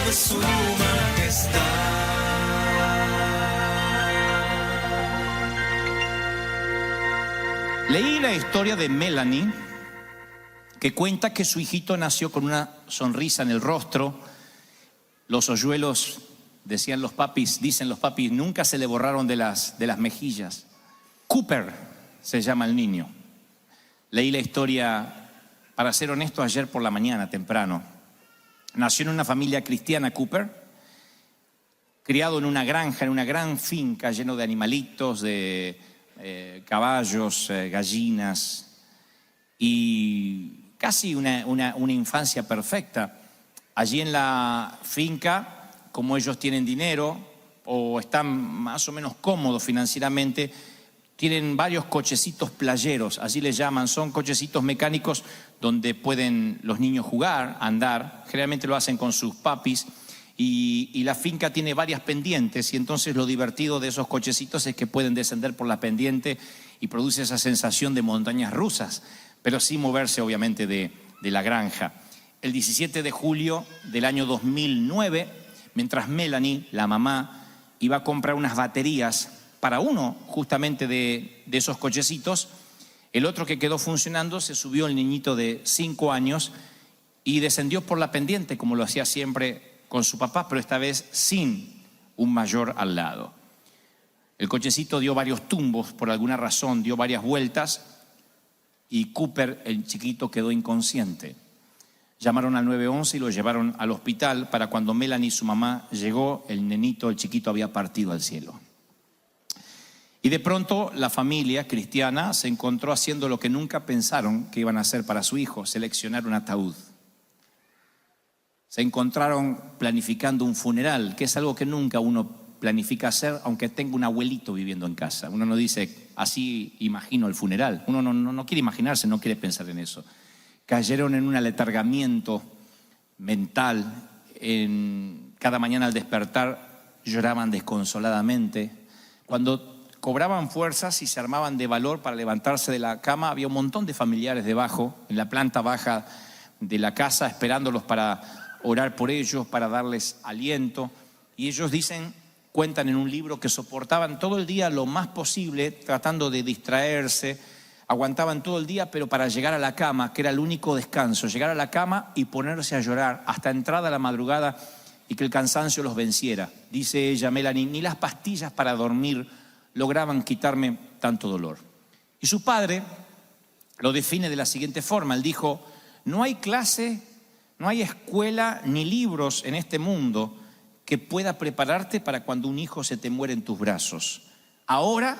de su majestad. Leí la historia de Melanie, que cuenta que su hijito nació con una sonrisa en el rostro. Los hoyuelos, dicen los papis, nunca se le borraron de las mejillas. Cooper se llama el niño. Leí la historia, para ser honesto, ayer por la mañana, temprano. Nació en una familia cristiana, Cooper, criado en una granja, en una gran finca, lleno de animalitos, de caballos, gallinas, y casi una infancia perfecta. Allí en la finca, como ellos tienen dinero o están más o menos cómodos financieramente, tienen varios cochecitos playeros, así les llaman. Son cochecitos mecánicos donde pueden los niños jugar, andar. Generalmente lo hacen con sus papis. Y la finca tiene varias pendientes, y entonces lo divertido de esos cochecitos es que pueden descender por la pendiente y produce esa sensación de montañas rusas, pero sin moverse obviamente de la granja. El 17 de julio del año 2009, mientras Melanie, la mamá, iba a comprar unas baterías para uno justamente de esos cochecitos, el otro que quedó funcionando, se subió el niñito de 5 años y descendió por la pendiente como lo hacía siempre con su papá, pero esta vez sin un mayor al lado. El cochecito dio varios tumbos, por alguna razón, dio varias vueltas, y Cooper, el chiquito, quedó inconsciente. Llamaron al 911 y lo llevaron al hospital. Para cuando Melanie, su mamá, llegó, el nenito, el chiquito, había partido al cielo. Y de pronto la familia cristiana se encontró haciendo lo que nunca pensaron que iban a hacer para su hijo: seleccionar un ataúd. Se encontraron planificando un funeral, que es algo que nunca uno planifica hacer, aunque tenga un abuelito viviendo en casa. Uno no dice, así imagino el funeral. Uno no quiere imaginarse, no quiere pensar en eso. Cayeron en un aletargamiento mental. Cada mañana al despertar lloraban desconsoladamente. Cuando cobraban fuerzas y se armaban de valor para levantarse de la cama, había un montón de familiares debajo, en la planta baja de la casa, esperándolos para orar por ellos, para darles aliento. Y ellos cuentan en un libro que soportaban todo el día lo más posible, tratando de distraerse. Aguantaban todo el día, pero para llegar a la cama, que era el único descanso, llegar a la cama y ponerse a llorar hasta entrada la madrugada y que el cansancio los venciera. Dice ella, Melanie, ni las pastillas para dormir lograban quitarme tanto dolor. Y su padre lo define de la siguiente forma. Él dijo: no hay clase, no hay escuela ni libros en este mundo que pueda prepararte para cuando un hijo se te muere en tus brazos. Ahora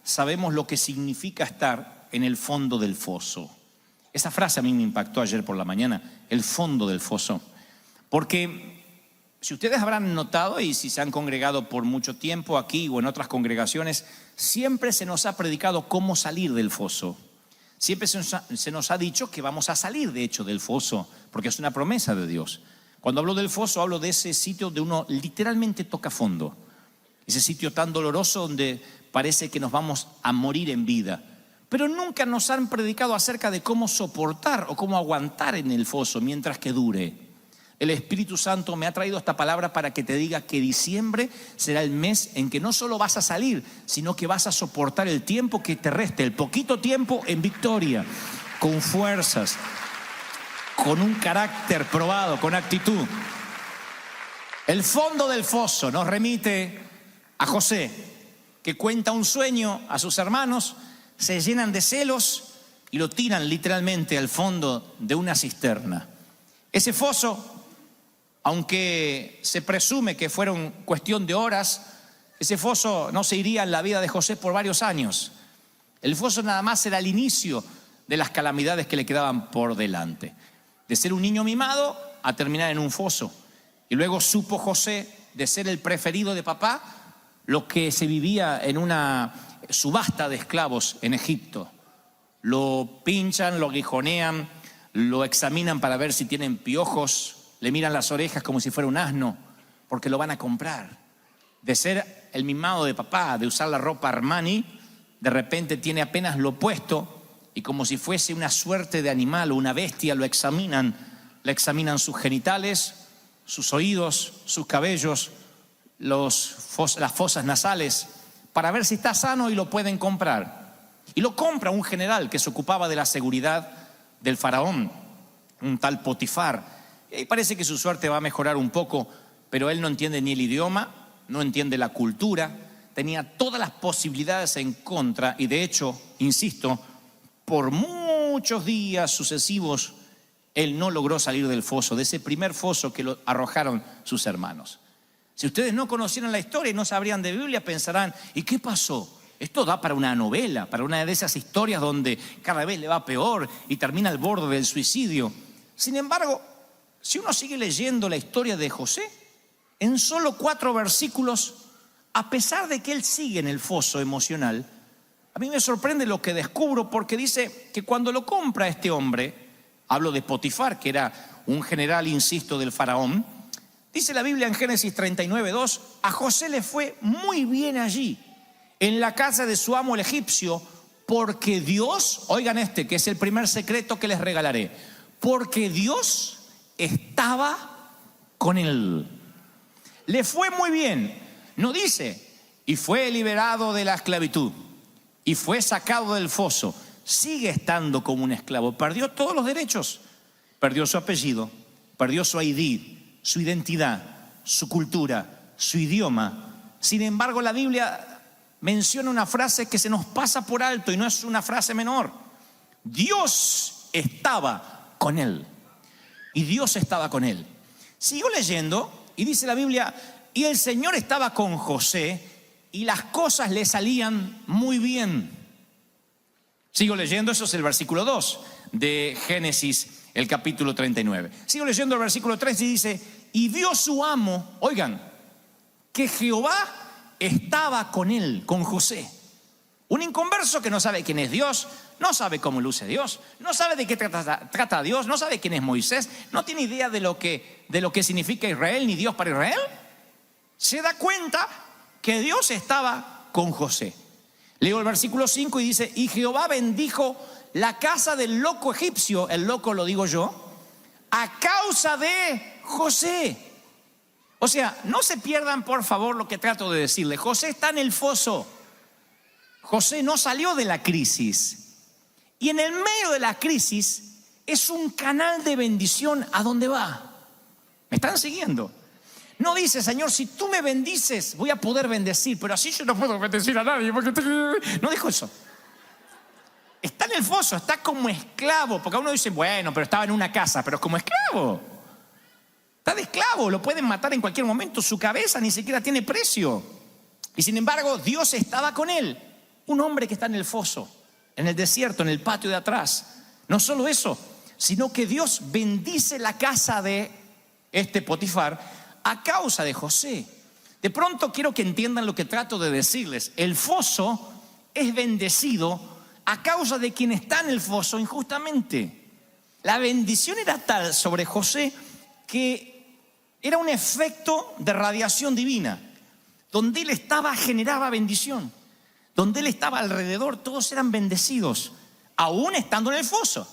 sabemos lo que significa estar en el fondo del foso. Esa frase a mí me impactó ayer por la mañana, el fondo del foso. Porque si ustedes habrán notado, y si se han congregado por mucho tiempo aquí o en otras congregaciones, siempre se nos ha predicado cómo salir del foso. Siempre se nos ha dicho que vamos a salir, de hecho, del foso, porque es una promesa de Dios. Cuando hablo del foso, hablo de ese sitio donde uno literalmente toca fondo. Ese sitio tan doloroso donde parece que nos vamos a morir en vida. Pero nunca nos han predicado acerca de cómo soportar o cómo aguantar en el foso mientras que dure. El Espíritu Santo me ha traído esta palabra para que te diga que diciembre será el mes en que no solo vas a salir, sino que vas a soportar el tiempo que te reste, el poquito tiempo, en victoria, con fuerzas, con un carácter probado, con actitud. El fondo del foso nos remite a José, que cuenta un sueño a sus hermanos, se llenan de celos y lo tiran literalmente al fondo de una cisterna. Ese foso, aunque se presume que fueron cuestión de horas, ese foso no se iría en la vida de José por varios años. El foso nada más era el inicio de las calamidades que le quedaban por delante. De ser un niño mimado a terminar en un foso. Y luego supo José, de ser el preferido de papá, lo que se vivía en una subasta de esclavos en Egipto. Lo pinchan, lo aguijonean, lo examinan para ver si tienen piojos, le miran las orejas como si fuera un asno, porque lo van a comprar. De ser el mimado de papá, de usar la ropa Armani, de repente tiene apenas lo opuesto y como si fuese una suerte de animal o una bestia, le examinan sus genitales, sus oídos, sus cabellos, las fosas nasales, para ver si está sano y lo pueden comprar. Y lo compra un general que se ocupaba de la seguridad del faraón, un tal Potifar. Y parece que su suerte va a mejorar un poco, pero él no entiende ni el idioma, no entiende la cultura, tenía todas las posibilidades en contra y de hecho, insisto, por muchos días sucesivos, él no logró salir del foso, de ese primer foso que lo arrojaron sus hermanos. Si ustedes no conocieran la historia y no sabrían de Biblia, pensarán, ¿y qué pasó? Esto da para una novela, para una de esas historias donde cada vez le va peor y termina al borde del suicidio. Sin embargo, si uno sigue leyendo la historia de José, en solo 4 versículos, a pesar de que él sigue en el foso emocional, a mí me sorprende lo que descubro, porque dice que cuando lo compra este hombre, hablo de Potifar, que era un general, insisto, del faraón, dice la Biblia en Génesis 39:2, a José le fue muy bien allí, en la casa de su amo el egipcio, porque Dios, oigan que es el primer secreto que les regalaré, porque Dios estaba con él. Le fue muy bien, no dice, y fue liberado de la esclavitud, y fue sacado del foso, sigue estando como un esclavo, perdió todos los derechos, perdió su apellido, perdió su ID, su identidad, su cultura, su idioma. Sin embargo, la Biblia menciona una frase que se nos pasa por alto y no es una frase menor. Dios estaba con él. Y Dios estaba con él. Sigo leyendo y dice la Biblia, y el Señor estaba con José y las cosas le salían muy bien. Sigo leyendo, eso es el versículo 2 de Génesis, el capítulo 39. Sigo leyendo el versículo 3 y dice, y vio su amo, oigan, que Jehová estaba con él, con José. Un inconverso que no sabe quién es Dios, no sabe cómo luce Dios, no sabe de qué trata Dios, no sabe quién es Moisés, no tiene idea de lo que significa Israel ni Dios para Israel. Se da cuenta que Dios estaba con José. Leo el versículo 5 y dice, y Jehová bendijo la casa del loco egipcio, el loco lo digo yo, a causa de José. O sea, no se pierdan por favor lo que trato de decirle. José está en el foso. José no salió de la crisis. Y en el medio de la crisis es un canal de bendición a donde va. ¿Me están siguiendo? No dice, Señor, si tú me bendices, voy a poder bendecir, pero así yo no puedo bendecir a nadie. No dijo eso. Está en el foso, está como esclavo. Porque uno dice, bueno, pero estaba en una casa, pero es como esclavo. Está de esclavo, lo pueden matar en cualquier momento. Su cabeza ni siquiera tiene precio. Y sin embargo, Dios estaba con él. Un hombre que está en el foso, en el desierto, en el patio de atrás. No solo eso, sino que Dios bendice la casa de este Potifar a causa de José. De pronto quiero que entiendan lo que trato de decirles. El foso es bendecido a causa de quien está en el foso injustamente. La bendición era tal sobre José que era un efecto de radiación divina. Donde él estaba generaba bendición. Donde él estaba alrededor todos eran bendecidos, aún estando en el foso.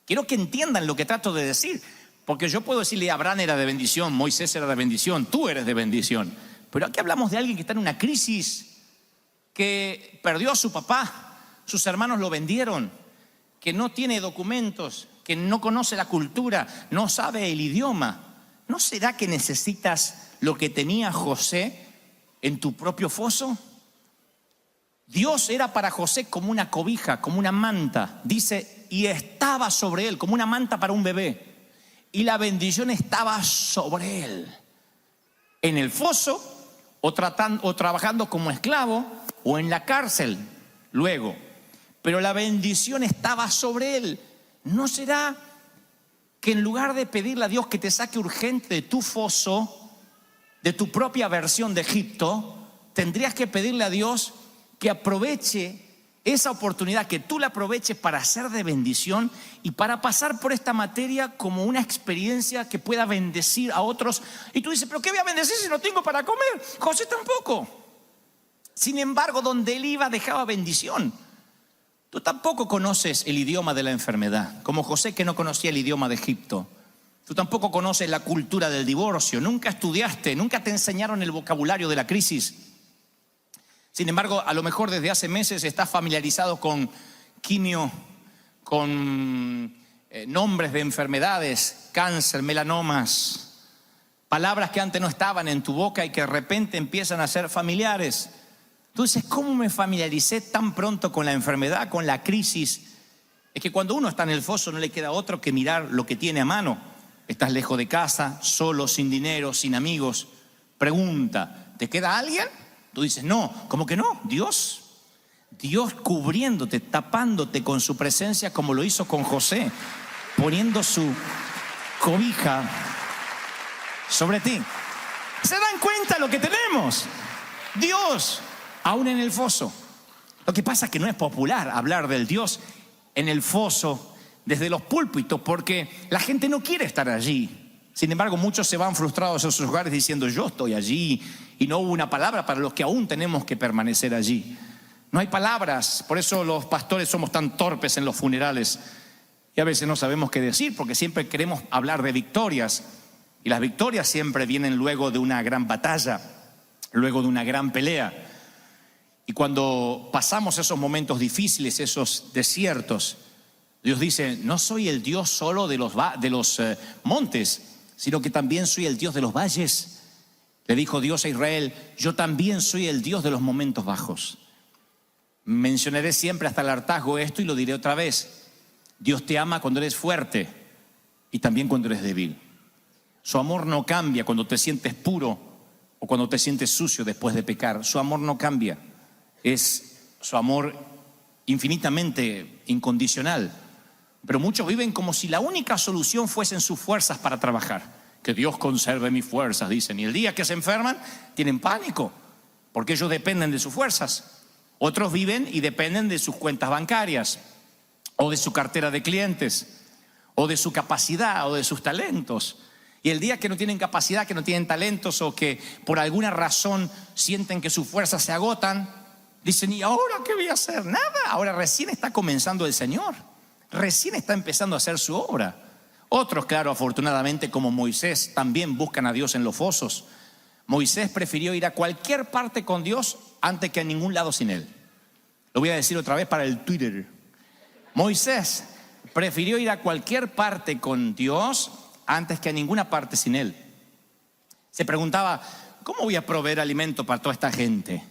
Quiero que entiendan lo que trato de decir. Porque yo puedo decirle, Abraham era de bendición, Moisés era de bendición, tú eres de bendición. Pero aquí hablamos de alguien que está en una crisis, que perdió a su papá, sus hermanos lo vendieron, que no tiene documentos, que no conoce la cultura, no sabe el idioma. ¿No será que necesitas lo que tenía José en tu propio foso? Dios era para José como una cobija, como una manta. Dice, y estaba sobre él, como una manta para un bebé. Y la bendición estaba sobre él. En el foso, o trabajando como esclavo, o en la cárcel, luego. Pero la bendición estaba sobre él. ¿No será que en lugar de pedirle a Dios que te saque urgente de tu foso, de tu propia versión de Egipto, tendrías que pedirle a Dios que aproveche esa oportunidad, que tú la aproveches para ser de bendición y para pasar por esta materia como una experiencia que pueda bendecir a otros? Y tú dices, ¿pero qué voy a bendecir si no tengo para comer? José tampoco. Sin embargo, donde él iba dejaba bendición. Tú tampoco conoces el idioma de la enfermedad, como José, que no conocía el idioma de Egipto. Tú tampoco conoces la cultura del divorcio, nunca estudiaste, nunca te enseñaron el vocabulario de la crisis. Sin embargo, a lo mejor desde hace meses estás familiarizado con quimio, con nombres de enfermedades, cáncer, melanomas, palabras que antes no estaban en tu boca y que de repente empiezan a ser familiares. Tú dices, ¿cómo me familiaricé tan pronto con la enfermedad, con la crisis? Es que cuando uno está en el foso no le queda otro que mirar lo que tiene a mano. Estás lejos de casa, solo, sin dinero, sin amigos. Pregunta, ¿te queda alguien? Tú dices, no. ¿Cómo que no? Dios cubriéndote, tapándote con su presencia como lo hizo con José, poniendo su cobija sobre ti. ¿Se dan cuenta lo que tenemos? Dios, aún en el foso. Lo que pasa es que no es popular hablar del Dios en el foso desde los púlpitos, porque la gente no quiere estar allí. Sin embargo, muchos se van frustrados a sus hogares diciendo, yo estoy allí, y no hubo una palabra para los que aún tenemos que permanecer allí. No hay palabras, por eso los pastores somos tan torpes en los funerales, y a veces no sabemos qué decir, porque siempre queremos hablar de victorias, y las victorias siempre vienen luego de una gran batalla, luego de una gran pelea. Y cuando pasamos esos momentos difíciles, esos desiertos, Dios dice, no soy el Dios solo de los montes, sino que también soy el Dios de los valles. Le dijo Dios a Israel, yo también soy el Dios de los momentos bajos. Mencionaré siempre hasta el hartazgo esto y lo diré otra vez. Dios te ama cuando eres fuerte y también cuando eres débil. Su amor no cambia cuando te sientes puro o cuando te sientes sucio después de pecar. Su amor no cambia. Es su amor infinitamente incondicional. Pero muchos viven como si la única solución fuesen sus fuerzas para trabajar. Que Dios conserve mis fuerzas, dicen. Y el día que se enferman, tienen pánico, porque ellos dependen de sus fuerzas. Otros viven y dependen de sus cuentas bancarias, o de su cartera de clientes, o de su capacidad, o de sus talentos. Y el día que no tienen capacidad, que no tienen talentos, o que por alguna razón sienten que sus fuerzas se agotan, dicen, ¿y ahora qué voy a hacer? Nada, ahora recién está comenzando el Señor. Recién está empezando a hacer su obra. Otros, claro, afortunadamente, como Moisés, también buscan a Dios en los fosos. Moisés prefirió ir a cualquier parte con Dios antes que a ningún lado sin Él. Lo voy a decir otra vez para el Twitter. Moisés prefirió ir a cualquier parte con Dios antes que a ninguna parte sin Él. Se preguntaba, ¿cómo voy a proveer alimento para toda esta gente?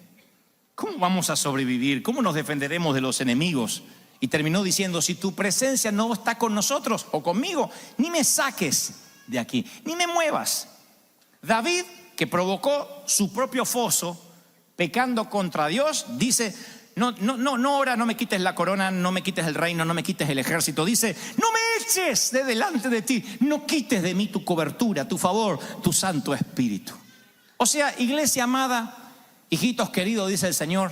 ¿Cómo vamos a sobrevivir? ¿Cómo nos defenderemos de los enemigos? Y terminó diciendo, si tu presencia no está con nosotros o conmigo, ni me saques de aquí, ni me muevas. David, que provocó su propio foso, pecando contra Dios, dice, no, ahora no me quites la corona, no me quites el reino, no me quites el ejército. Dice, no me eches de delante de ti, no quites de mí tu cobertura, tu favor, tu Santo Espíritu. O sea, iglesia amada, hijitos queridos, dice el Señor,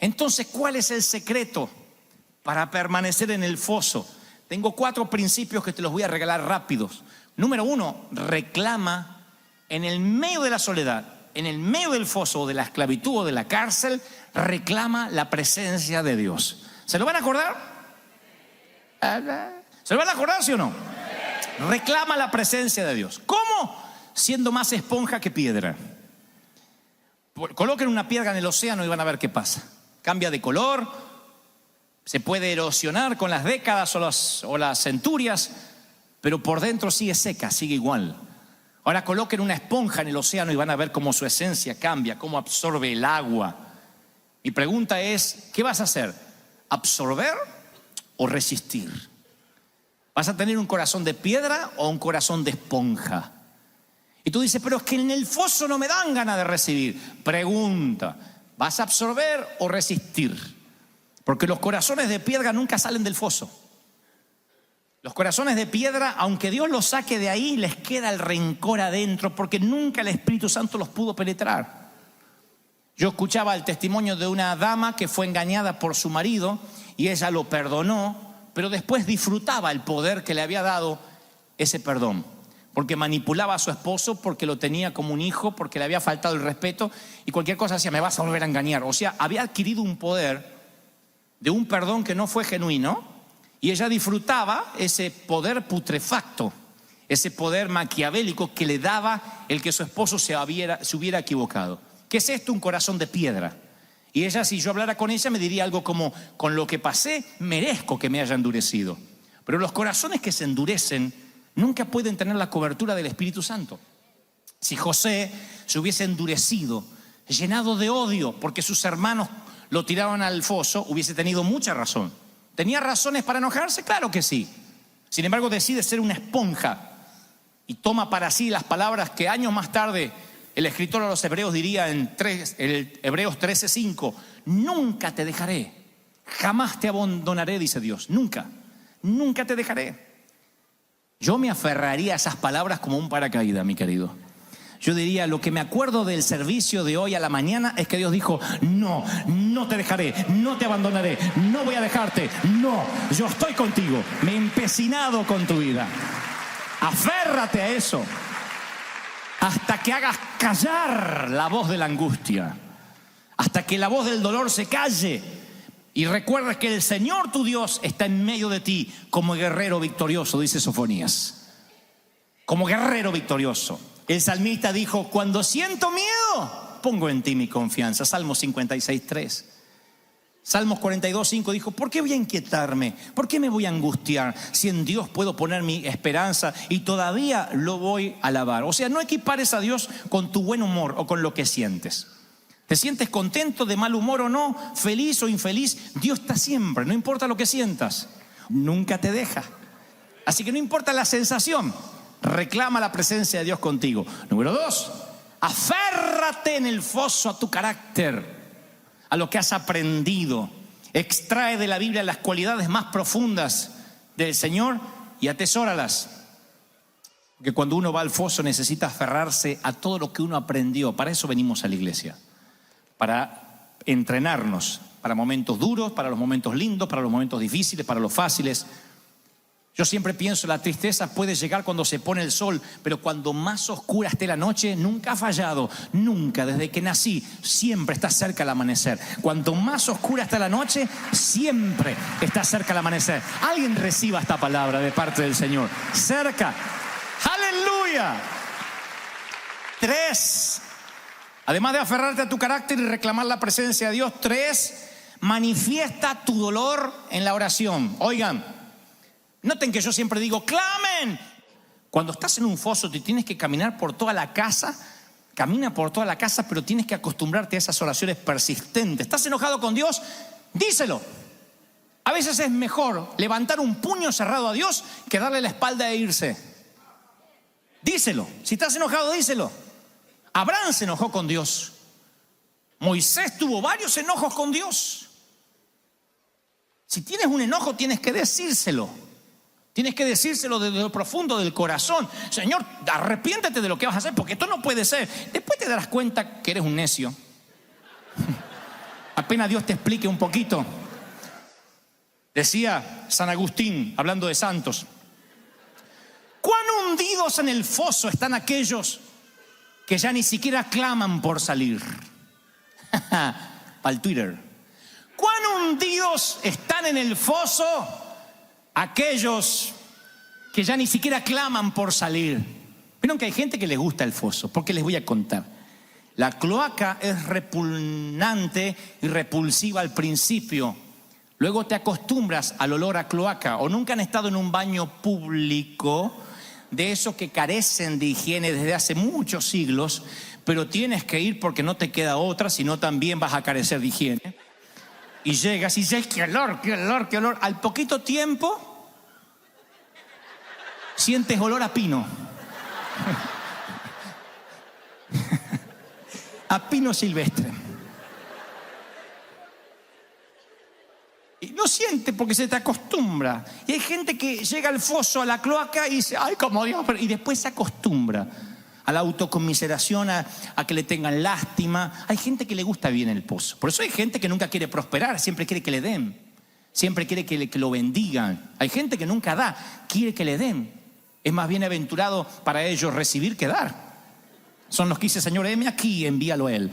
entonces, ¿cuál es el secreto para permanecer en el foso? Tengo 4 principios que te los voy a regalar rápidos. Número 1, reclama en el medio de la soledad, en el medio del foso o de la esclavitud o de la cárcel, reclama la presencia de Dios. ¿Se lo van a acordar? ¿Se lo van a acordar, sí o no? Reclama la presencia de Dios. ¿Cómo? Siendo más esponja que piedra. Coloquen una piedra en el océano y van a ver qué pasa. Cambia de color, se puede erosionar con las décadas o las centurias, pero por dentro sigue seca, sigue igual. Ahora coloquen una esponja en el océano y van a ver cómo su esencia cambia, cómo absorbe el agua. Mi pregunta es, ¿qué vas a hacer? ¿Absorber o resistir? ¿Vas a tener un corazón de piedra o un corazón de esponja? Y tú dices, pero es que en el foso no me dan ganas de recibir. Pregunta, ¿vas a absorber o resistir? Porque los corazones de piedra nunca salen del foso. Los corazones de piedra, aunque Dios los saque de ahí, les queda el rencor adentro, porque nunca el Espíritu Santo los pudo penetrar. Yo escuchaba el testimonio de una dama que fue engañada por su marido y ella lo perdonó, pero después disfrutaba el poder que le había dado ese perdón, porque manipulaba a su esposo, porque lo tenía como un hijo, porque le había faltado el respeto y cualquier cosa decía, me vas a volver a engañar. O sea, había adquirido un poder de un perdón que no fue genuino y ella disfrutaba ese poder putrefacto, ese poder maquiavélico que le daba el que su esposo se hubiera equivocado. ¿Qué es esto? Un corazón de piedra. Y ella, si yo hablara con ella, me diría algo como: con lo que pasé, merezco que me haya endurecido. Pero los corazones que se endurecen nunca pueden tener la cobertura del Espíritu Santo. Si José se hubiese endurecido, llenado de odio porque sus hermanos lo tiraban al foso, hubiese tenido mucha razón. ¿Tenía razones para enojarse? Claro que sí. Sin embargo, decide ser una esponja y toma para sí las palabras que años más tarde el escritor a los Hebreos diría en Hebreos 13:5: nunca te dejaré, jamás te abandonaré, dice Dios. Nunca, nunca te dejaré. Yo me aferraría a esas palabras como un paracaídas, mi querido. Yo diría, lo que me acuerdo del servicio de hoy a la mañana es que Dios dijo: no, no te dejaré, no te abandonaré, no voy a dejarte, no, yo estoy contigo, me he empecinado con tu vida. Aférrate a eso hasta que hagas callar la voz de la angustia, hasta que la voz del dolor se calle, y recuerda que el Señor tu Dios está en medio de ti como guerrero victorioso, dice Sofonías. Como guerrero victorioso. El salmista dijo: cuando siento miedo, pongo en ti mi confianza. Salmo 56:3. Salmos 42:5 dijo: ¿por qué voy a inquietarme? ¿Por qué me voy a angustiar? Si en Dios puedo poner mi esperanza y todavía lo voy a alabar. O sea, no equipares a Dios con tu buen humor o con lo que sientes. ¿Te sientes contento, de mal humor o no, feliz o infeliz? Dios está siempre, no importa lo que sientas. Nunca te deja. Así que no importa la sensación, reclama la presencia de Dios contigo. Número 2, aférrate en el foso a tu carácter, a lo que has aprendido. Extrae de la Biblia las cualidades más profundas del Señor y atesóralas. Porque cuando uno va al foso necesita aferrarse a todo lo que uno aprendió. Para eso venimos a la iglesia, para entrenarnos, para momentos duros, para los momentos lindos, para los momentos difíciles, para los fáciles. Yo siempre pienso, la tristeza puede llegar cuando se pone el sol, pero cuando más oscura esté la noche, nunca ha fallado, nunca, desde que nací, siempre está cerca el amanecer. Cuanto más oscura está la noche, siempre está cerca el amanecer. Alguien reciba esta palabra de parte del Señor. Cerca. ¡Aleluya! 3, además de aferrarte a tu carácter y reclamar la presencia de Dios, 3, manifiesta tu dolor en la oración. Oigan, noten que yo siempre digo: clamen. Cuando estás en un foso te tienes que caminar por toda la casa. Camina por toda la casa, pero tienes que acostumbrarte a esas oraciones persistentes. ¿Estás enojado con Dios? Díselo. A veces es mejor levantar un puño cerrado a Dios que darle la espalda e irse. Díselo. Si estás enojado, díselo. Abraham se enojó con Dios. Moisés tuvo varios enojos con Dios. Si tienes un enojo, tienes que decírselo. Tienes que decírselo desde lo profundo del corazón. Señor, arrepiéntete de lo que vas a hacer, porque esto no puede ser. Después te darás cuenta que eres un necio. Apenas Dios te explique un poquito. Decía San Agustín, hablando de santos: cuán hundidos en el foso están aquellos que ya ni siquiera claman por salir. Para el Twitter. Cuán hundidos están en el foso aquellos que ya ni siquiera claman por salir. Vieron que hay gente que les gusta el foso, porque les voy a contar. La cloaca es repugnante y repulsiva al principio. Luego te acostumbras al olor a cloaca. O nunca han estado en un baño público de esos que carecen de higiene desde hace muchos siglos, pero tienes que ir porque no te queda otra, sino también vas a carecer de higiene. Y llegas y dices: qué olor, qué olor, qué olor. Al poquito tiempo sientes olor a pino. A pino silvestre. Y no siente porque se te acostumbra. Y hay gente que llega al foso, a la cloaca, y dice: ay, como Dios. Y después se acostumbra a la autoconmiseración, a que le tengan lástima. Hay gente que le gusta bien el pozo. Por eso hay gente que nunca quiere prosperar, siempre quiere que le den. Siempre quiere que lo bendigan. Hay gente que nunca da, quiere que le den. Es más bienaventurado para ellos recibir que dar. Son los que dicen: Señor, heme aquí, envíalo a él.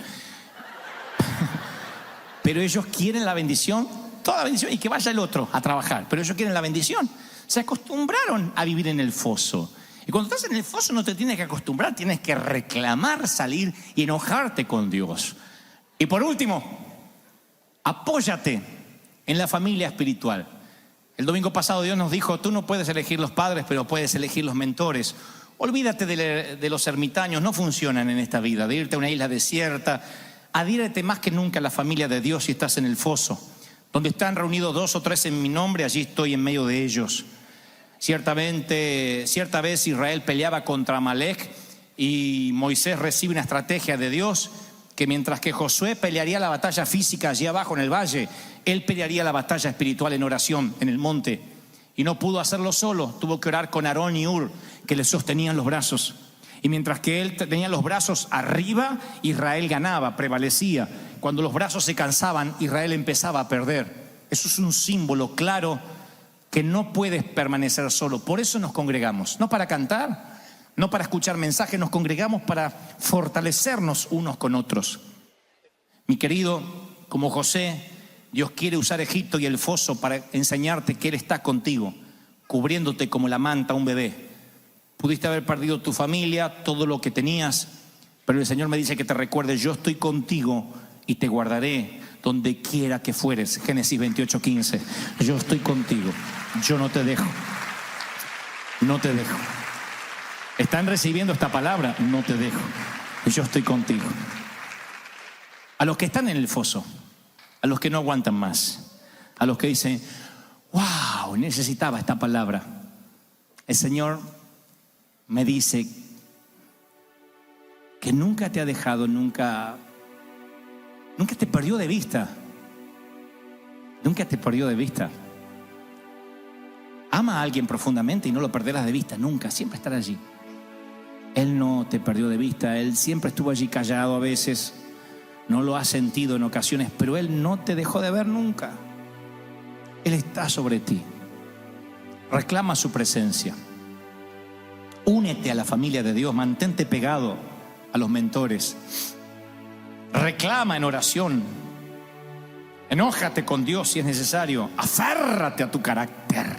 Pero ellos quieren la bendición, toda la bendición, y que vaya el otro a trabajar. Pero ellos quieren la bendición. Se acostumbraron a vivir en el foso. Y cuando estás en el foso no te tienes que acostumbrar, tienes que reclamar salir y enojarte con Dios. Y por último, apóyate en la familia espiritual. El domingo pasado Dios nos dijo, tú no puedes elegir los padres, pero puedes elegir los mentores. Olvídate de los ermitaños, no funcionan en esta vida, de irte a una isla desierta. Adhiérete más que nunca a la familia de Dios si estás en el foso. Donde están reunidos 2 o 3 en mi nombre, allí estoy en medio de ellos. Cierta vez Israel peleaba contra Amalek y Moisés recibe una estrategia de Dios que mientras que Josué pelearía la batalla física allí abajo en el valle, él pelearía la batalla espiritual en oración en el monte. Y no pudo hacerlo solo, tuvo que orar con Aarón y Hur, que le sostenían los brazos. Y mientras que él tenía los brazos arriba, Israel ganaba, prevalecía. Cuando los brazos se cansaban, Israel empezaba a perder. Eso es un símbolo claro que no puedes permanecer solo. Por eso nos congregamos, no para cantar, no para escuchar mensajes, nos congregamos para fortalecernos unos con otros. Mi querido, como José, Dios quiere usar Egipto y el foso para enseñarte que Él está contigo, cubriéndote como la manta a un bebé. Pudiste haber perdido tu familia, todo lo que tenías, pero el Señor me dice que te recuerdes, yo estoy contigo y te guardaré donde quiera que fueres. Génesis 28:15. Yo estoy contigo, yo no te dejo. No te dejo. ¿Están recibiendo esta palabra? No te dejo. Yo estoy contigo. A los que están en el foso, a los que no aguantan más, a los que dicen, wow, necesitaba esta palabra. El Señor me dice que nunca te ha dejado, nunca te perdió de vista. Nunca te perdió de vista. Ama a alguien profundamente y no lo perderás de vista nunca, siempre estará allí. Él no te perdió de vista, Él siempre estuvo allí callado a veces, no lo has sentido en ocasiones, pero Él no te dejó de ver nunca. Él está sobre ti. Reclama su presencia. Únete a la familia de Dios, mantente pegado a los mentores. Reclama en oración. Enójate con Dios si es necesario. Aférrate a tu carácter.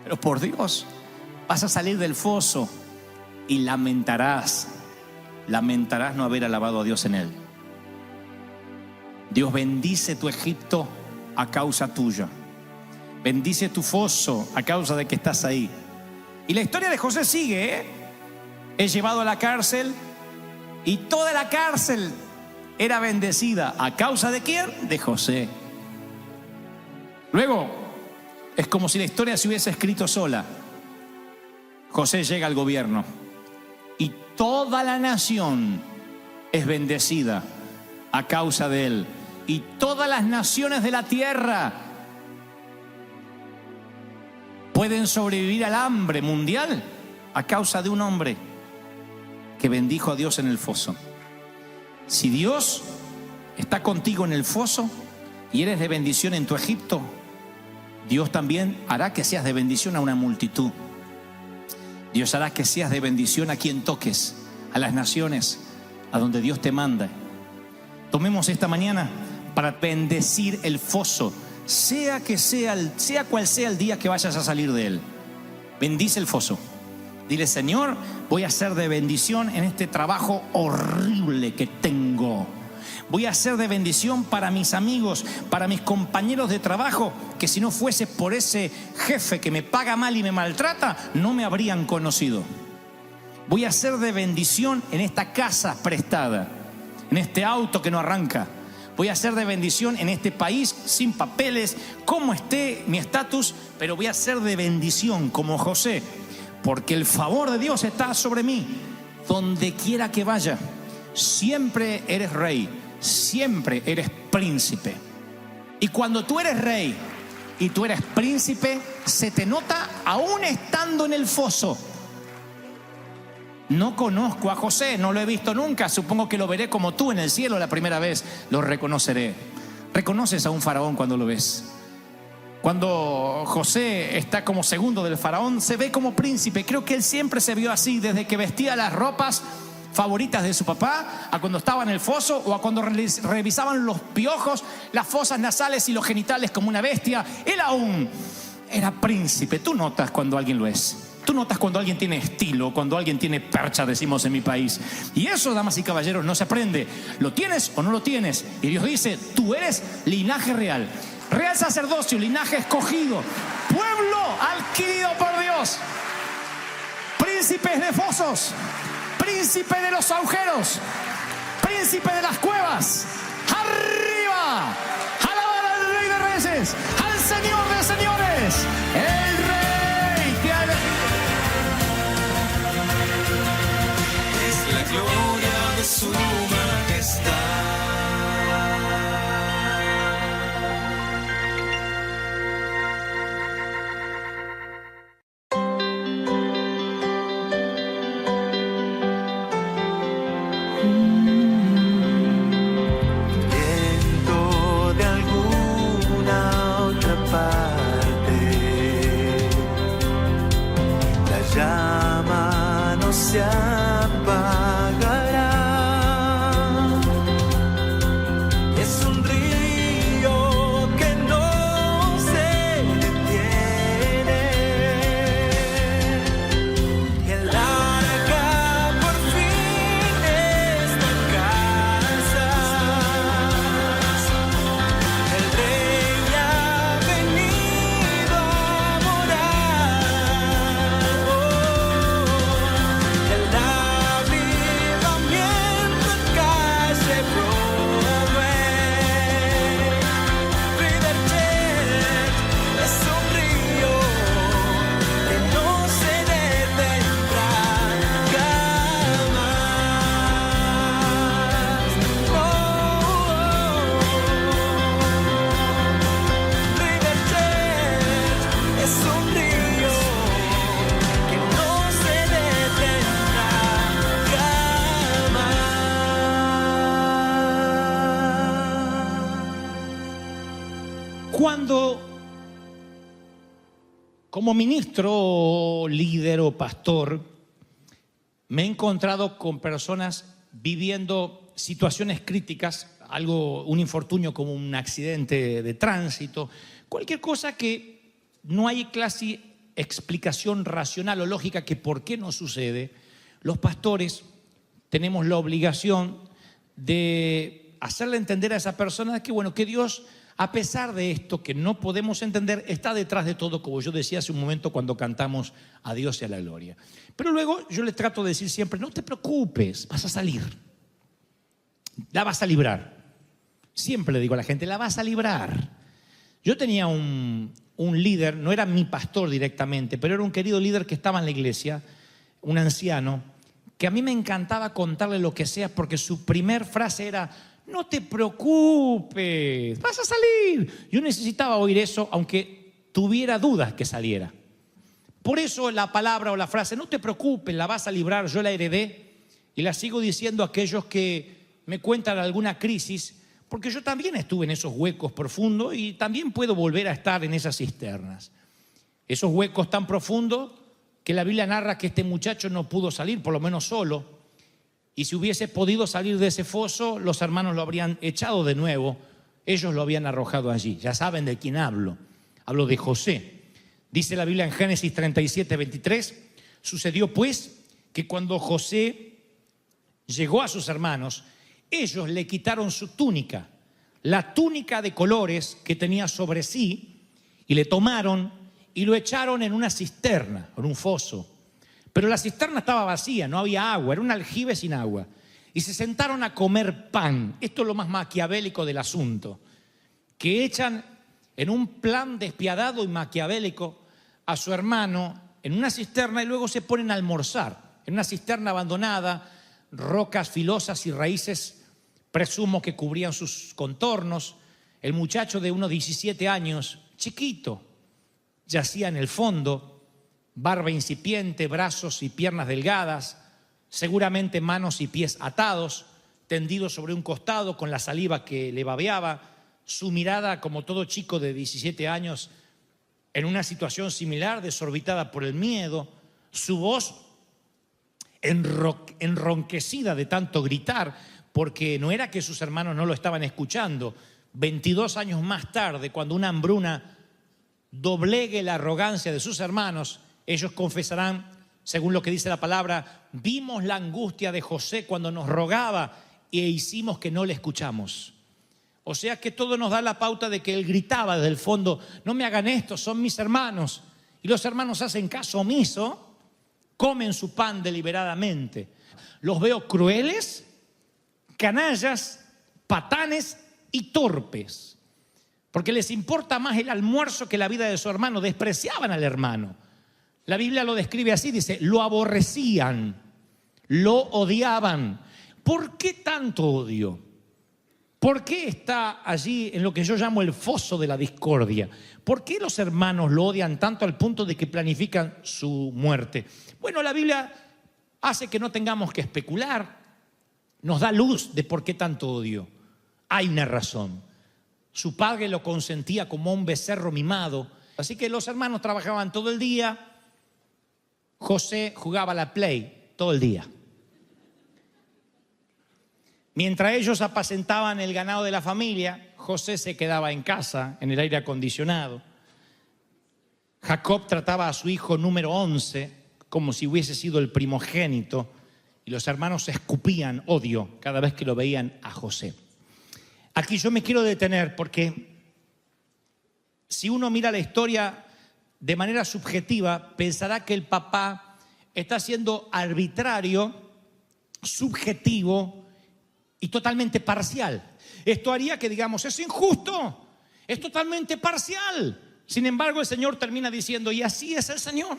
Pero por Dios, vas a salir del foso y lamentarás no haber alabado a Dios en él. Dios bendice tu Egipto a causa tuya. Bendice tu foso a causa de que estás ahí. Y la historia de José sigue, ¿eh? Es llevado a la cárcel y toda la cárcel era bendecida. ¿A causa de quién? De José. Luego, es como si la historia se hubiese escrito sola. José llega al gobierno y toda la nación es bendecida a causa de él. Y todas las naciones de la tierra pueden sobrevivir al hambre mundial a causa de un hombre que bendijo a Dios en el foso. Si Dios está contigo en el foso y eres de bendición en tu Egipto, Dios también hará que seas de bendición a una multitud. Dios hará que seas de bendición a quien toques, a las naciones, a donde Dios te manda. Tomemos esta mañana para bendecir el foso, sea cual sea el día que vayas a salir de él. Bendice el foso. Dile, Señor, voy a ser de bendición en este trabajo horrible que tengo. Voy a ser de bendición para mis amigos, para mis compañeros de trabajo, que si no fuese por ese jefe que me paga mal y me maltrata, no me habrían conocido. Voy a ser de bendición en esta casa prestada, en este auto que no arranca. Voy a ser de bendición en este país sin papeles, como esté mi estatus, pero voy a ser de bendición como José, porque el favor de Dios está sobre mí, donde quiera que vaya. Siempre eres rey, siempre eres príncipe. Y cuando tú eres rey y tú eres príncipe, se te nota aún estando en el foso. No conozco a José, no lo he visto nunca. Supongo que lo veré como tú en el cielo la primera vez. Lo reconoceré. ¿Reconoces a un faraón cuando lo ves? Cuando José está como segundo del faraón, se ve como príncipe. Creo que él siempre se vio así, desde que vestía las ropas favoritas de su papá, a cuando estaba en el foso, o a cuando revisaban los piojos, las fosas nasales y los genitales como una bestia. Él aún era príncipe. Tú notas cuando alguien lo es. Tú notas cuando alguien tiene estilo, cuando alguien tiene percha, decimos en mi país. Y eso, damas y caballeros, no se aprende. ¿Lo tienes o no lo tienes? Y Dios dice, tú eres linaje real. Real sacerdocio, linaje escogido. Pueblo adquirido por Dios. Príncipes de fosos. Príncipe de los agujeros. Príncipe de las cuevas. ¡Arriba! ¡Alabar al Rey de Reyes! ¡Al Señor de Señores! ¡El Rey que ha... Es la gloria de su majestad. Viento de alguna otra parte, la llama no se apagará. Es un río que no se detiene. El arca por fin está en casa. El rey ha venido a morar. El avivamiento en calle Broadway. River Jet es un río que no se detendrá jamás. River Jet es un río que no se detendrá jamás. Cuando, como ministro, o líder o pastor, me he encontrado con personas viviendo situaciones críticas, un infortunio como un accidente de tránsito, cualquier cosa que no hay casi explicación racional o lógica que por qué no sucede, los pastores tenemos la obligación de hacerle entender a esa persona que, bueno, que Dios, a pesar de esto que no podemos entender, está detrás de todo, como yo decía hace un momento cuando cantamos a Dios y a la gloria. Pero luego yo le trato de decir siempre, no te preocupes, vas a salir, la vas a librar. Siempre le digo a la gente, la vas a librar. Yo tenía un líder, no era mi pastor directamente, pero era un querido líder que estaba en la iglesia, un anciano, que a mí me encantaba contarle lo que sea, porque su primer frase era, no te preocupes, vas a salir. Yo necesitaba oír eso, aunque tuviera dudas que saliera. Por eso la palabra o la frase, no te preocupes, la vas a librar, yo la heredé y la sigo diciendo a aquellos que me cuentan alguna crisis, porque yo también estuve en esos huecos profundos y también puedo volver a estar en esas cisternas. Esos huecos tan profundos que la Biblia narra que este muchacho no pudo salir, por lo menos solo. Y si hubiese podido salir de ese foso, los hermanos lo habrían echado de nuevo. Ellos lo habían arrojado allí. Ya saben de quién hablo. Hablo de José. Dice la Biblia en Génesis 37, 23. Sucedió pues que cuando José llegó a sus hermanos, ellos le quitaron su túnica, la túnica de colores que tenía sobre sí, y le tomaron y lo echaron en una cisterna, en un foso. Pero la cisterna estaba vacía, no había agua, era un aljibe sin agua. Y se sentaron a comer pan. Esto es lo más maquiavélico del asunto. Que echan en un plan despiadado y maquiavélico a su hermano en una cisterna y luego se ponen a almorzar. En una cisterna abandonada, rocas filosas y raíces, presumo que cubrían sus contornos. El muchacho de unos 17 años, chiquito, yacía en el fondo, barba incipiente, brazos y piernas delgadas, seguramente manos y pies atados, tendidos sobre un costado con la saliva que le babeaba, su mirada, como todo chico de 17 años, en una situación similar, desorbitada por el miedo, su voz enronquecida de tanto gritar, porque no era que sus hermanos no lo estaban escuchando. 22 años más tarde, cuando una hambruna doblegue la arrogancia de sus hermanos Ellos confesarán, según lo que dice la palabra, vimos la angustia de José cuando nos rogaba e hicimos que no le escuchamos. O sea que todo nos da la pauta de que él gritaba desde el fondo, no me hagan esto, son mis hermanos. Y los hermanos hacen caso omiso, comen su pan deliberadamente. Los veo crueles, canallas, patanes y torpes. Porque les importa más el almuerzo que la vida de su hermano. Despreciaban al hermano. La Biblia lo describe así, dice, lo aborrecían, lo odiaban. ¿Por qué tanto odio? ¿Por qué está allí en lo que yo llamo el foso de la discordia? ¿Por qué los hermanos lo odian tanto al punto de que planifican su muerte? Bueno, la Biblia hace que no tengamos que especular, nos da luz de por qué tanto odio. Hay una razón. Su padre lo consentía como un becerro mimado, así que los hermanos trabajaban todo el día. José jugaba a la Play todo el día. Mientras ellos apacentaban el ganado de la familia, José se quedaba en casa, en el aire acondicionado. Jacob trataba a su hijo número 11 como si hubiese sido el primogénito, y los hermanos escupían odio cada vez que lo veían a José. Aquí yo me quiero detener porque si uno mira la historia de manera subjetiva, pensará que el papá está siendo arbitrario, subjetivo y totalmente parcial. Esto haría que digamos, es injusto, es totalmente parcial. Sin embargo, el Señor termina diciendo, y así es el Señor,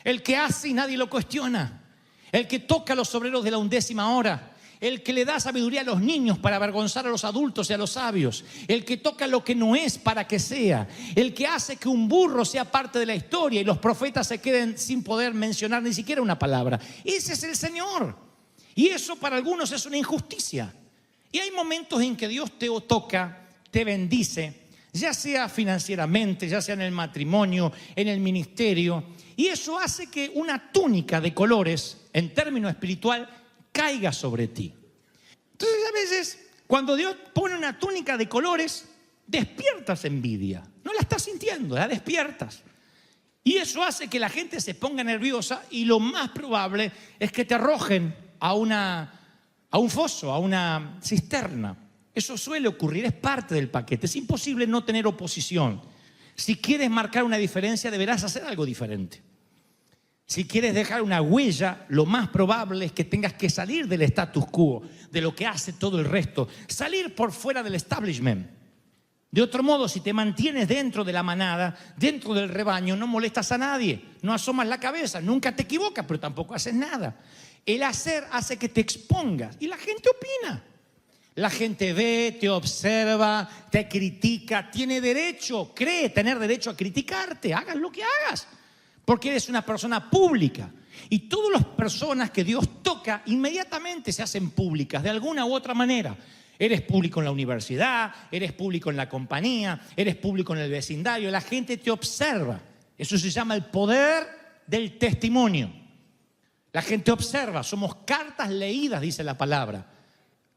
el que hace y nadie lo cuestiona, el que toca a los obreros de la 11ª hora, el que le da sabiduría a los niños para avergonzar a los adultos y a los sabios, el que toca lo que no es para que sea, el que hace que un burro sea parte de la historia y los profetas se queden sin poder mencionar ni siquiera una palabra. Ese es el Señor. Y eso para algunos es una injusticia. Y hay momentos en que Dios te toca, te bendice, ya sea financieramente, ya sea en el matrimonio, en el ministerio, y eso hace que una túnica de colores, en término espiritual, caiga sobre ti. Entonces a veces cuando Dios pone una túnica de colores, despiertas envidia. No la estás sintiendo, la despiertas. Y eso hace que la gente se ponga nerviosa y lo más probable es que te arrojen a un foso, a una cisterna. Eso suele ocurrir, es parte del paquete. Es imposible no tener oposición. Si quieres marcar una diferencia, deberás hacer algo diferente. Si quieres dejar una huella, lo más probable es que tengas que salir del status quo, de lo que hace todo el resto, salir por fuera del establishment. De otro modo, si te mantienes dentro de la manada, dentro del rebaño, no molestas a nadie, no asomas la cabeza, nunca te equivocas, pero tampoco haces nada. El hacer hace que te expongas y la gente opina. La gente ve, te observa, te critica, tiene derecho, cree tener derecho a criticarte, hagas lo que hagas. Porque eres una persona pública. Y todas las personas que Dios toca inmediatamente se hacen públicas de alguna u otra manera. Eres público en la universidad, eres público en la compañía, eres público en el vecindario. La gente te observa. Eso se llama el poder del testimonio. La gente observa. Somos cartas leídas, dice la palabra.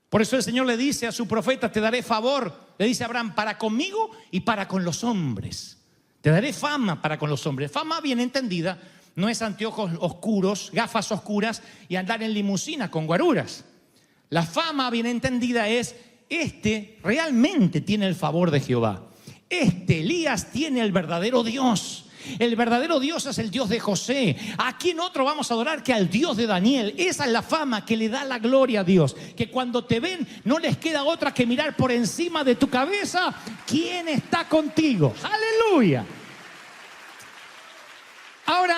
Por eso el Señor le dice a su profeta, te daré favor. Le dice a Abraham, para conmigo y para con los hombres. Te daré fama para con los hombres. Fama bien entendida no es anteojos oscuros, gafas oscuras y andar en limusina con guaruras. La fama bien entendida es, este realmente tiene el favor de Jehová. Este Elías tiene el verdadero Dios. El verdadero Dios es el Dios de José. ¿A quién otro vamos a adorar que al Dios de Daniel? Esa es la fama que le da la gloria a Dios. Que cuando te ven no les queda otra que mirar por encima de tu cabeza quién está contigo. ¡Aleluya! Ahora,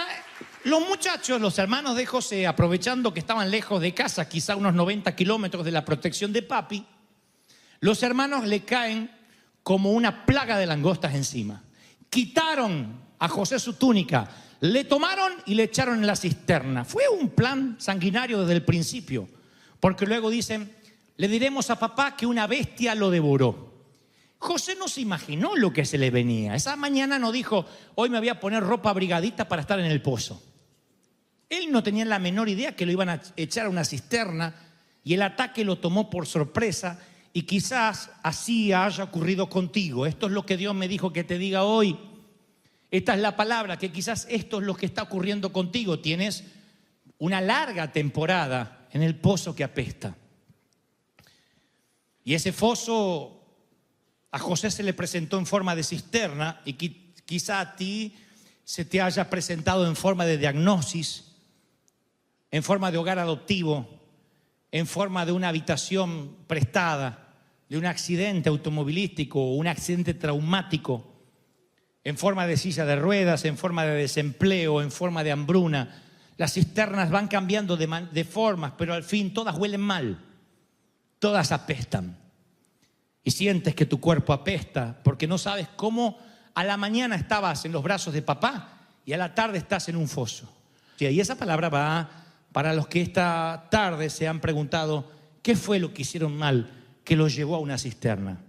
los muchachos, los hermanos de José, aprovechando que estaban lejos de casa, quizá unos 90 kilómetros de la protección de papi, los hermanos le caen como una plaga de langostas encima. Quitaron a José su túnica, le tomaron y le echaron en la cisterna. Fue un plan sanguinario desde el principio, porque luego dicen, le diremos a papá que una bestia lo devoró. José no se imaginó lo que se le venía. Esa mañana no dijo, hoy me voy a poner ropa abrigadita para estar en el pozo. Él no tenía la menor idea que lo iban a echar a una cisterna y el ataque lo tomó por sorpresa y quizás así haya ocurrido contigo. Esto es lo que Dios me dijo que te diga hoy. Esta es la palabra, que quizás esto es lo que está ocurriendo contigo. Tienes una larga temporada en el pozo que apesta. Y ese foso a José se le presentó en forma de cisterna y quizá a ti se te haya presentado en forma de diagnosis, en forma de hogar adoptivo, en forma de una habitación prestada, de un accidente automovilístico o un accidente traumático, en forma de silla de ruedas, en forma de desempleo, en forma de hambruna. Las cisternas van cambiando de formas, pero al fin todas huelen mal, todas apestan. Y sientes que tu cuerpo apesta porque no sabes cómo a la mañana estabas en los brazos de papá y a la tarde estás en un foso. Y esa palabra va para los que esta tarde se han preguntado qué fue lo que hicieron mal que los llevó a una cisterna.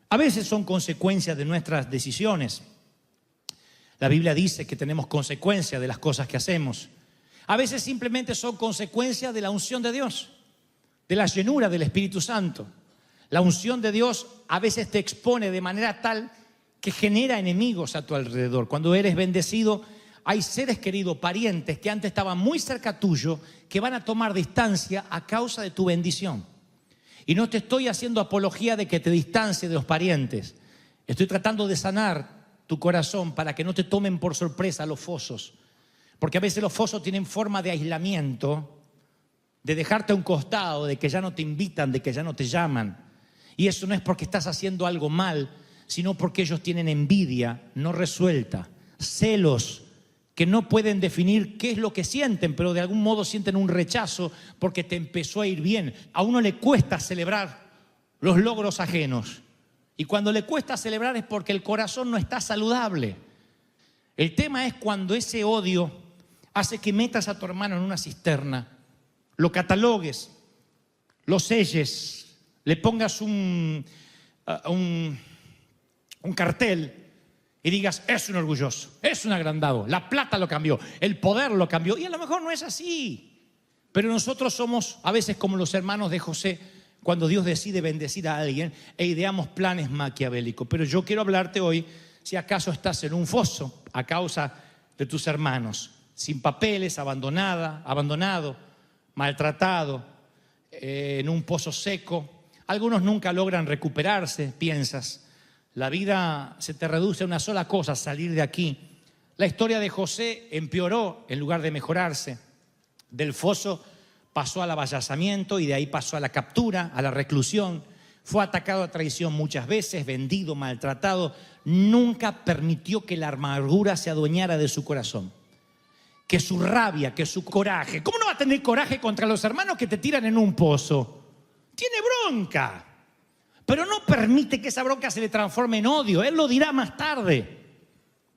A veces son consecuencias de nuestras decisiones. La Biblia dice que tenemos consecuencias de las cosas que hacemos. A veces simplemente son consecuencias de la unción de Dios, de la llenura del Espíritu Santo. La unción de Dios a veces te expone de manera tal que genera enemigos a tu alrededor. Cuando eres bendecido, hay seres queridos, parientes que antes estaban muy cerca tuyo, que van a tomar distancia a causa de tu bendición. Y no te estoy haciendo apología de que te distancies de los parientes. Estoy tratando de sanar tu corazón para que no te tomen por sorpresa los fosos. Porque a veces los fosos tienen forma de aislamiento, de dejarte a un costado, de que ya no te invitan, de que ya no te llaman. Y eso no es porque estás haciendo algo mal, sino porque ellos tienen envidia no resuelta, celos que no pueden definir qué es lo que sienten, pero de algún modo sienten un rechazo porque te empezó a ir bien. A uno le cuesta celebrar los logros ajenos. Y cuando le cuesta celebrar es porque el corazón no está saludable. El tema es cuando ese odio hace que metas a tu hermano en una cisterna, lo catalogues, lo selles, le pongas un cartel y digas, es un orgulloso, es un agrandado, la plata lo cambió, el poder lo cambió. Y a lo mejor no es así. Pero nosotros somos a veces como los hermanos de José, cuando Dios decide bendecir a alguien e ideamos planes maquiavélicos. Pero yo quiero hablarte hoy, si acaso estás en un foso a causa de tus hermanos, sin papeles, abandonado, maltratado, en un pozo seco. Algunos nunca logran recuperarse, piensas. La vida se te reduce a una sola cosa, salir de aquí. La historia de José empeoró en lugar de mejorarse. Del foso pasó al avallazamiento y de ahí pasó a la captura, a la reclusión. Fue atacado a traición muchas veces, vendido, maltratado. Nunca permitió que la amargura se adueñara de su corazón. Que su rabia, que su coraje. ¿Cómo no va a tener coraje contra los hermanos que te tiran en un pozo? Tiene bronca, pero no permite que esa bronca se le transforme en odio. Él lo dirá más tarde.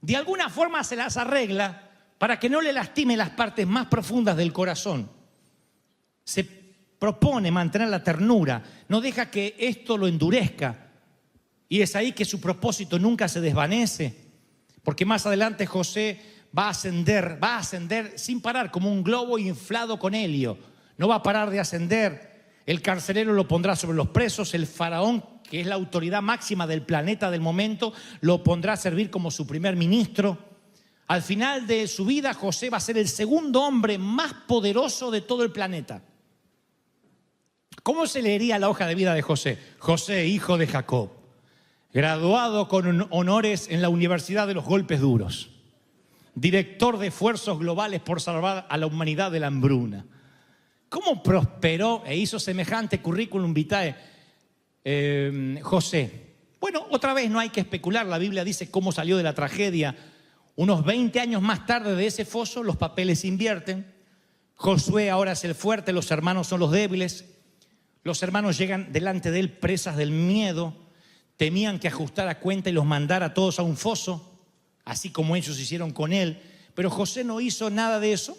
De alguna forma se las arregla para que no le lastime las partes más profundas del corazón. Se propone mantener la ternura, no deja que esto lo endurezca. Y es ahí que su propósito nunca se desvanece, porque más adelante José va a ascender sin parar, como un globo inflado con helio. No va a parar de ascender. El carcelero lo pondrá sobre los presos, el faraón, que es la autoridad máxima del planeta del momento, lo pondrá a servir como su primer ministro. Al final de su vida, José va a ser el segundo hombre más poderoso de todo el planeta. ¿Cómo se leería la hoja de vida de José? José, hijo de Jacob, graduado con honores en la Universidad de los Golpes Duros, director de esfuerzos globales por salvar a la humanidad de la hambruna. ¿Cómo prosperó e hizo semejante currículum vitae José? Bueno, otra vez no hay que especular. La Biblia dice cómo salió de la tragedia. Unos 20 años más tarde de ese foso, los papeles se invierten. Josué ahora es el fuerte, los hermanos son los débiles. Los hermanos llegan delante de él presas del miedo. Temían que ajustara cuenta y los mandara todos a un foso, así como ellos hicieron con él. Pero José no hizo nada de eso.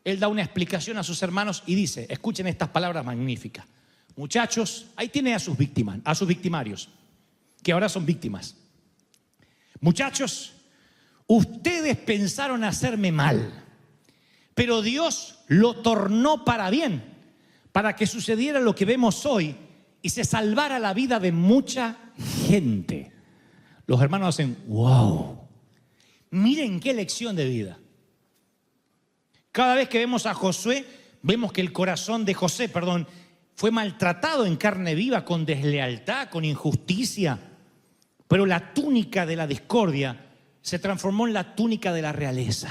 Él da una explicación a sus hermanos y dice, escuchen estas palabras magníficas. Muchachos, ahí tiene a sus victimarios, que ahora son víctimas. Muchachos, ustedes pensaron hacerme mal, pero Dios lo tornó para bien, para que sucediera lo que vemos hoy y se salvara la vida de mucha gente. Los hermanos hacen, wow. Miren qué lección de vida. Cada vez que vemos a Josué, vemos que el corazón de José, fue maltratado en carne viva, con deslealtad, con injusticia. Pero la túnica de la discordia se transformó en la túnica de la realeza.